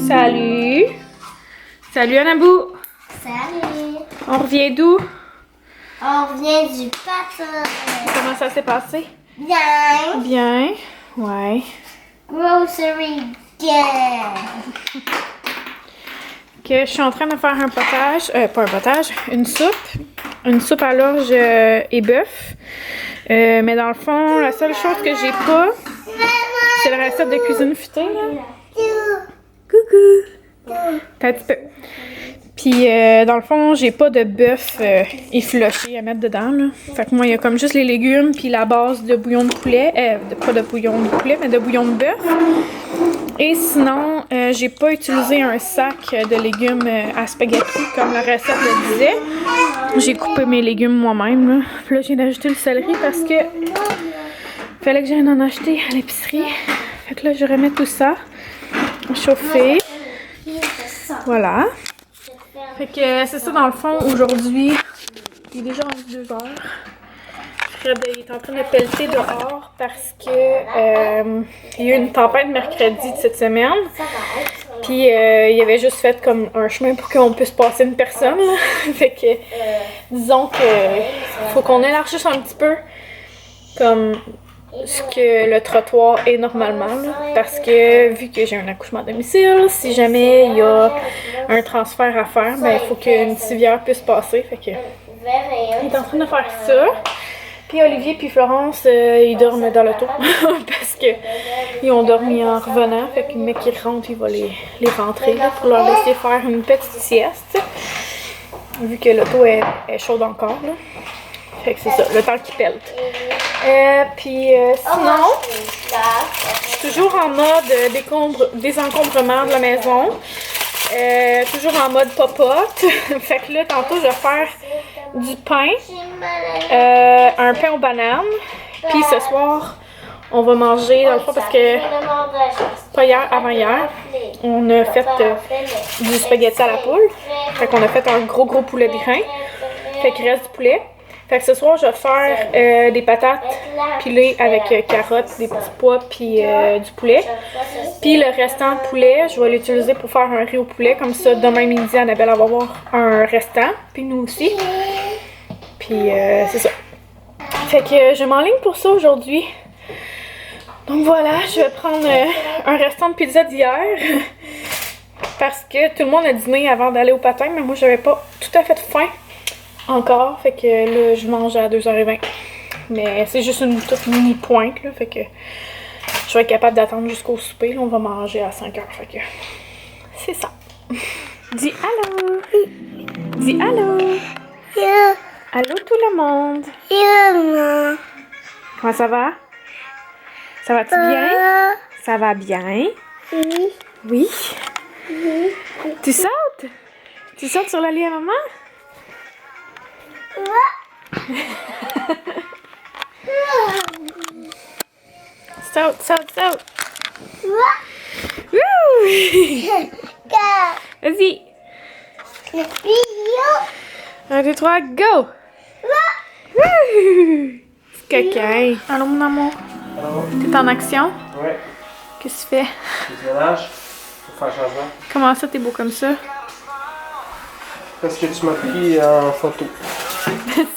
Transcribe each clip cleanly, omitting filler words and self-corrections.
Salut! Salut Anabou! Salut! On revient d'où? On revient du patin. Comment ça s'est passé? Bien. Bien. Ouais. Grocery game. Que je suis en train de faire un potage, pas un potage, une soupe. Une soupe à l'orge et bœuf. Mais dans le fond, la seule chose que j'ai pas, c'est la recette de cuisine futée, là. Coucou! Un petit peu. Puis, dans le fond, j'ai pas de bœuf effiloché à mettre dedans, là. Fait que moi, il y a comme juste les légumes, puis la base de bouillon de poulet. Pas de bouillon de poulet, mais de bouillon de bœuf. Et sinon, j'ai pas utilisé un sac de légumes à spaghetti, comme la recette le disait. J'ai coupé mes légumes moi-même, là. Puis là, j'ai d'ajouter le céleri parce que fallait que j'aille en acheter à l'épicerie. Fait que là, je remets tout ça chauffer. Voilà. Fait que c'est ça dans le fond aujourd'hui. Il est déjà rendu 2 heures. Fred est en train de pelleter dehors parce que il y a eu une tempête mercredi de cette semaine. Puis il avait juste fait comme un chemin pour qu'on puisse passer une personne. Là. Fait que disons que faut qu'on élargisse un petit peu comme ce que le trottoir est normalement, là, parce que vu que j'ai un accouchement à domicile, si jamais il y a un transfert à faire, ben il faut qu'une civière puisse passer. Fait que il est en train de faire ça. Puis Olivier puis Florence, ils dorment dans l'auto parce que ils ont dormi en revenant. Fait que le mec qui rentre, il va les rentrer là, pour leur laisser faire une petite sieste. Vu que l'auto est chaude encore là. Fait que c'est ça, le temps qui pèle. Puis sinon, je suis toujours en mode désencombrement de la maison. Toujours en mode popote. Fait que là, tantôt, je vais faire du pain. Un pain aux bananes. Puis ce soir, on va manger, dans le fond, parce que pas hier, avant hier, on a fait du spaghetti à la poule. Fait qu'on a fait un gros poulet de grain. Fait qu'il reste du poulet. Fait que ce soir, je vais faire des patates pilées avec carottes, des petits pois, puis du poulet. Puis le restant de poulet, je vais l'utiliser pour faire un riz au poulet. Comme ça, demain midi, Annabelle va avoir un restant. Puis nous aussi. Puis c'est ça. Fait que je m'enligne pour ça aujourd'hui. Donc voilà, je vais prendre un restant de pizza d'hier. Parce que tout le monde a dîné avant d'aller au patin, mais moi, j'avais pas tout à fait faim. Encore, fait que là, je mange à 2h20. Mais c'est juste une toute mini pointe, là, fait que je vais être capable d'attendre jusqu'au souper. Là, on va manger à 5h, fait que c'est ça. Dis allô! Dis allô! Yeah. Allô tout le monde! Yeah. Comment ça va? Ça va-tu bien? Ça va bien? Oui. Oui? Tu sautes? Tu sautes sur le lit à maman? Saute. Vas-y. 1, 2, 3, go! C'est coquin. Allô, mon amour. T'es en action? Ouais. Qu'est-ce que tu fais? Visionnage, faut faire changement. Comment ça, t'es beau comme ça? Parce que tu m'as pris en photo.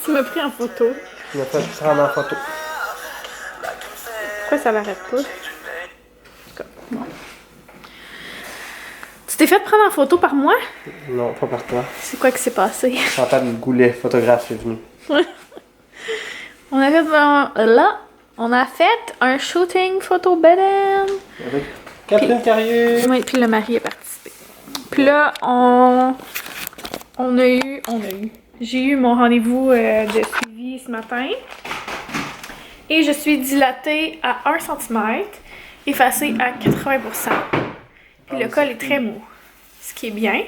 Tu m'as pris en photo. Tu m'as fait prendre en photo. Pourquoi ça l'arrête pas? En tout cas, bon. Tu t'es fait prendre en photo par moi? Non, pas par toi. C'est quoi qui s'est passé? Chantal Goulet, photographe, est venu. On a fait un shooting photo BDM. Avec Catherine Carrier. Oui, puis le mari a participé. Puis là, j'ai eu mon rendez-vous de suivi ce matin. Et je suis dilatée à 1 cm, effacée à 80%. Puis le col est très mou, ce qui est bien.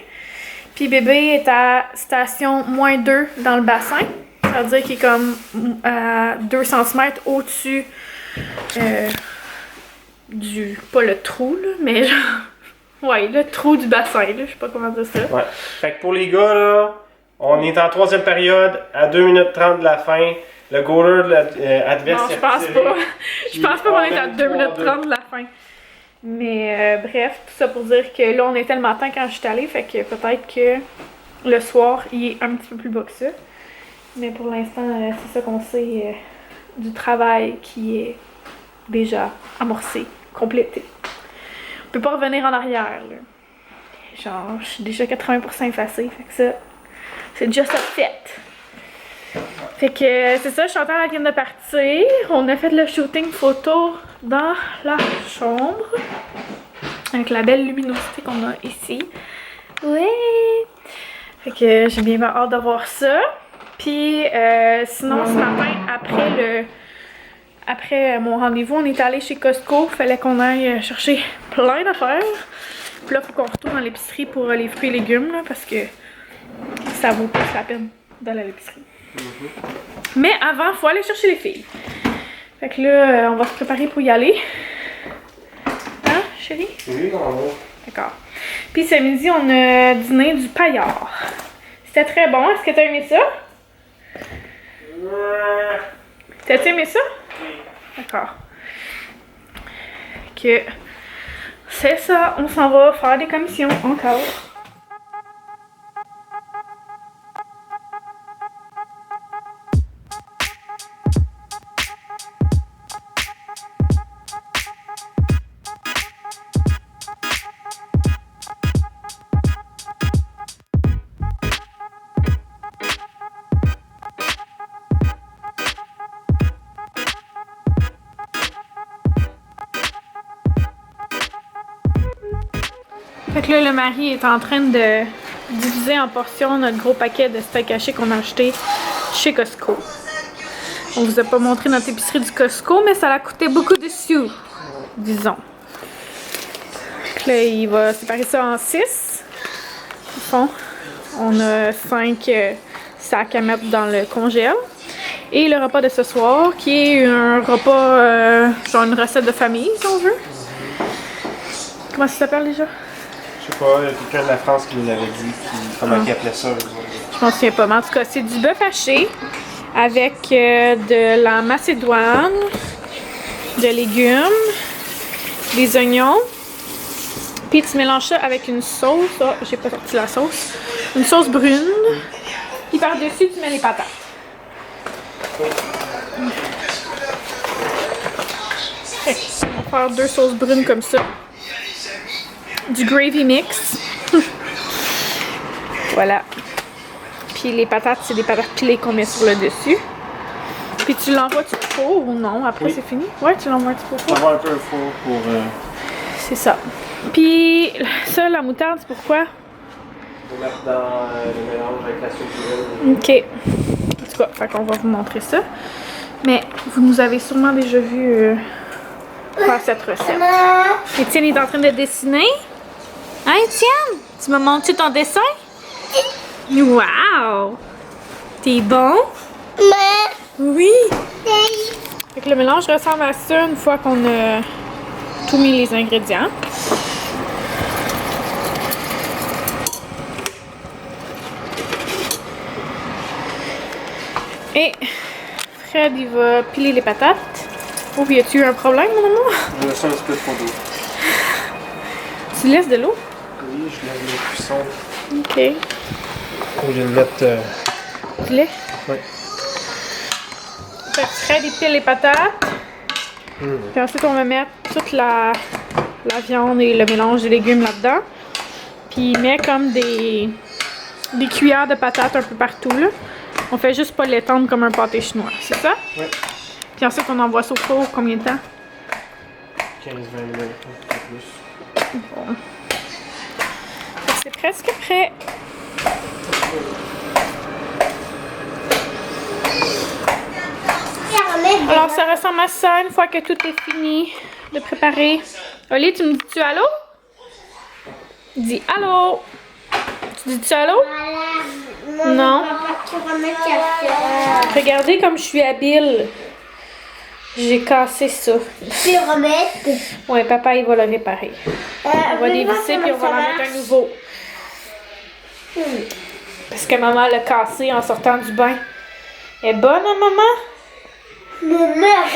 Puis bébé est à station -2 dans le bassin. Ça veut dire qu'il est comme à 2 cm au-dessus du... Pas le trou, là, mais genre... Ouais, le trou du bassin, là. Je sais pas comment dire ça. Ouais. Fait que pour les gars, là, on est en 3e période, à 2 minutes 30 de la fin. Le goaler adverse. Non, je pense pas. Je pense pas qu'on est à 2 minutes 30 de la fin. Mais bref, tout ça pour dire que là, on était le matin quand je suis allée, fait que peut-être que le soir, il est un petit peu plus bas que ça. Mais pour l'instant, c'est ça qu'on sait du travail qui est déjà amorcé, complété. On peut pas revenir en arrière, là. Genre, je suis déjà 80% effacée, fait que ça, c'est just a fait. Fait que c'est ça, Chantal elle vient de partir. On a fait le shooting photo dans la chambre. Avec la belle luminosité qu'on a ici. Ouais! Fait que j'ai bien hâte de voir ça. Puis sinon, ce matin, après mon rendez-vous, on est allé chez Costco. Fallait qu'on aille chercher plein d'affaires. Puis là, il faut qu'on retourne à l'épicerie pour les fruits et légumes, là, parce que ça vaut plus la peine d'aller à l'épicerie. Mais avant, il faut aller chercher les filles. Fait que là, on va se préparer pour y aller. Hein, chérie? Oui, non. D'accord. Puis ce midi, on a dîné du paillard. C'était très bon. Est-ce que t'as aimé ça? T'as-tu aimé ça? Oui. D'accord. Que c'est ça. On s'en va faire des commissions encore. Fait que là, le mari est en train de diviser en portions notre gros paquet de steak haché qu'on a acheté chez Costco. On vous a pas montré notre épicerie du Costco, mais ça a coûté beaucoup de sous, disons. Fait que là, il va séparer ça en 6. Au fond, on a 5 sacs à mettre dans le congèle. Et le repas de ce soir, qui est un repas, genre une recette de famille, si on veut. Comment ça s'appelle déjà? Je sais pas, il y a quelqu'un de la France qui nous l'avait dit, comment il appelait ça. Je m'en souviens pas, mais en tout cas, c'est du bœuf haché avec de la macédoine, de légumes, des oignons. Puis tu mélanges ça avec une sauce. Oh, j'ai pas sorti la sauce. Une sauce brune. Puis par-dessus, tu mets les patates. Okay. On va faire 2 sauces brunes comme ça. Du gravy mix. Voilà. Puis les patates, c'est des patates pilées qu'on met sur le dessus. Puis tu l'envoies-tu au four ou non? Après, c'est fini? Ouais, tu l'envoies au four. On va un peu au four pour... C'est ça. Puis ça, la moutarde, c'est pourquoi? Pour mettre dans le mélange avec la sauce. Ok. En tout cas, fait qu'on va vous montrer ça. Mais vous nous avez sûrement déjà vu faire cette recette. Étienne est en train de dessiner. Hein, Étienne? Tu m'as montré ton dessin? Wow! T'es bon? Oui! Fait que le mélange ressemble à ça une fois qu'on a tout mis les ingrédients. Et Fred, il va piler les patates. Oh, y a-tu eu un problème, mon amour? Je laisse un petit peu trop d'eau. Tu laisses de l'eau? Oui, je laisse le cuisson. Ok. Au lieu de mettre... Du lait? Oui. Fait que Fred, il pile les patates. Puis ensuite, on va mettre toute la viande et le mélange de légumes là-dedans. Puis il met comme des cuillères de patates un peu partout, là. On fait juste pas l'étendre comme un pâté chinois, c'est ça? Oui. Puis ensuite, on envoie ça au four combien de temps? 15-20 minutes, pas plus. Bon. C'est presque prêt. Alors, ça ressemble à ça une fois que tout est fini de préparer. Oli, tu me dis-tu allô? Dis allô. Tu dis-tu allô? Non. Regardez comme je suis habile. J'ai cassé ça. Tu peux remettre? Ouais, papa, il va le réparer. On va dévisser puis on va en mettre un nouveau. Parce que maman l'a cassé en sortant du bain. Elle est bonne, hein, maman? Maman,